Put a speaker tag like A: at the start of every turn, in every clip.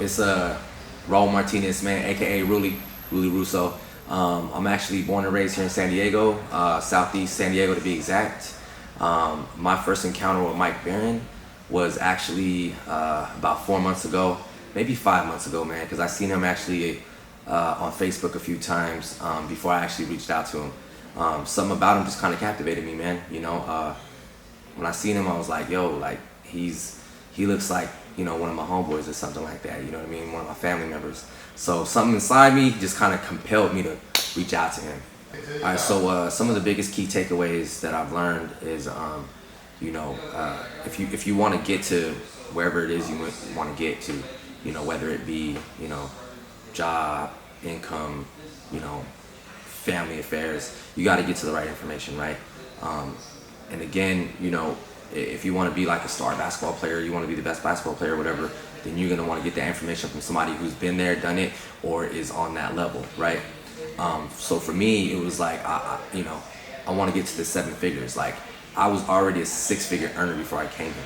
A: It's Raul Martinez, man, aka Ruly Ruzzo. I'm actually born and raised here in San Diego, Southeast San Diego to be exact. My first encounter with Mike Barron was actually about 4 months ago, maybe 5 months ago, man, because I seen him actually on Facebook a few times before I actually reached out to him. Something about him just kind of captivated me, man. You know, when I seen him, I was like, yo, like he looks like, you know, one of my homeboys or something like that. You know what I mean? One of my family members. So something inside me just kind of compelled me to reach out to him. All right, so some of the biggest key takeaways that I've learned is, you know, if you want to get to wherever it is you want to get to, you know, whether it be, you know, job, income, you know, family affairs, you got to get to the right information, right? And again, you know, if you want to be like a star basketball player, you want to be the best basketball player, whatever, then you're going to want to get that information from somebody who's been there, done it, or is on that level, right? So for me, it was like, you know, I want to get to the 7 figures. Like, I was already a 6-figure earner before I came here.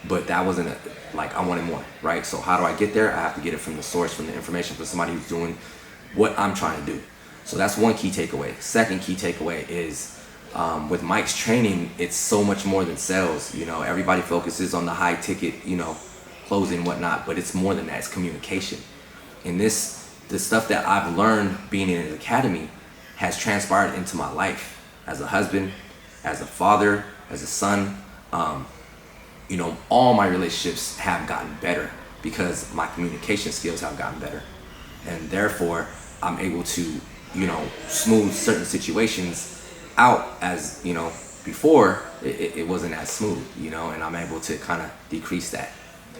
A: But that wasn't, like, I wanted more, right? So how do I get there? I have to get it from the source, from the information, from somebody who's doing what I'm trying to do. So that's one key takeaway. Second key takeaway is, with Mike's training, it's so much more than sales. You know, everybody focuses on the high ticket, you know, closing and whatnot, but it's more than that. It's communication. And the stuff that I've learned being in an academy has transpired into my life as a husband, as a father, as a son. You know, all my relationships have gotten better because my communication skills have gotten better. And therefore, I'm able to, you know, smooth certain situations out, as, you know, before it wasn't as smooth, you know, and I'm able to kind of decrease that.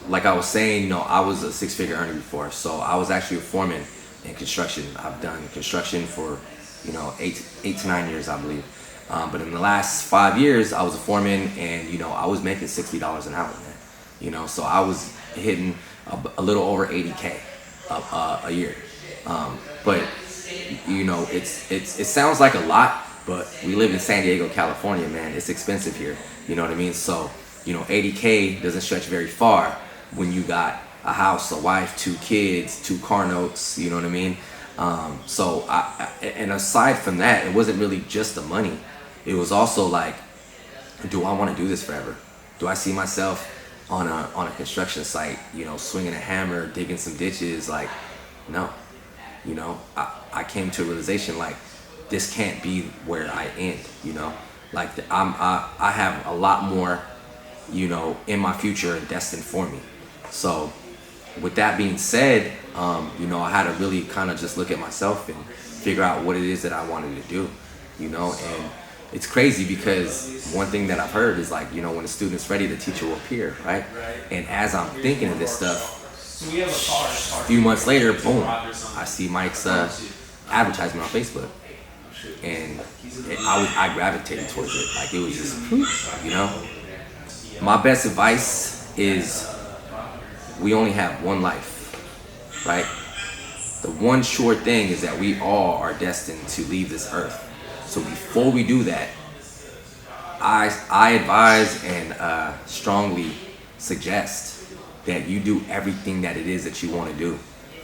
A: Like I was saying, you know, I was a 6-figure earner before, so I was actually a foreman in construction. I've done construction for, you know, 8 to 9 years, I believe. But in the last 5 years, I was a foreman, and, you know, I was making $60 an hour, man. You know, so I was hitting a little over 80K a year. But, you know, it sounds like a lot, but we live in San Diego, California, man. It's expensive here. You know what I mean? So, you know, 80K doesn't stretch very far when you got a house, a wife, 2 kids, 2 car notes. You know what I mean? So, and aside from that, it wasn't really just the money. It was also like, do I want to do this forever? Do I see myself on a construction site, you know, swinging a hammer, digging some ditches? Like, no. You know, I came to a realization, like, this can't be where I end, you know? Like, I have a lot more, you know, in my future destined for me. So with that being said, you know, I had to really kind of just look at myself and figure out what it is that I wanted to do, you know? And it's crazy because one thing that I've heard is, like, you know, when a student's ready, the teacher will appear, right? And as I'm thinking of this stuff, a few months later, boom, I see Mike's advertisement on Facebook. And I gravitated towards it. Like, it was just, you know? My best advice is, we only have one life, right? The one sure thing is that we all are destined to leave this earth. So before we do that, I advise and strongly suggest that you do everything that it is that you want to do,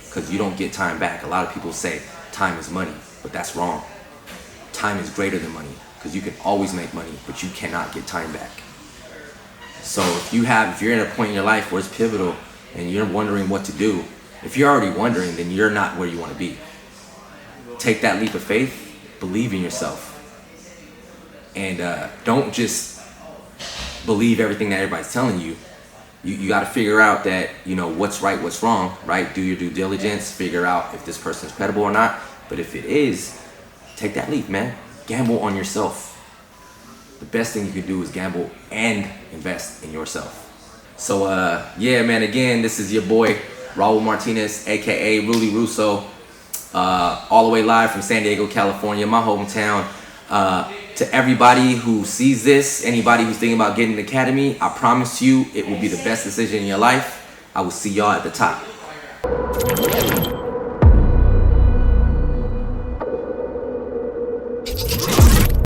A: because you don't get time back. A lot of people say time is money, but that's wrong. Time is greater than money, because you can always make money, but you cannot get time back. So if you're in a point in your life where it's pivotal and you're wondering what to do, if you're already wondering, then you're not where you want to be. Take that leap of faith, believe in yourself, and don't just believe everything that everybody's telling you. You got to figure out that, you know, what's right, what's wrong, right? Do your due diligence, figure out if this person's credible or not. But if it is, take that leap, man. Gamble on yourself. The best thing you can do is gamble and invest in yourself. So, yeah, man, again, this is your boy, Raul Martinez, aka Ruly Ruzzo, all the way live from San Diego, California, my hometown. To everybody who sees this, anybody who's thinking about getting an academy, I promise you it will be the best decision in your life. I will see y'all at the top.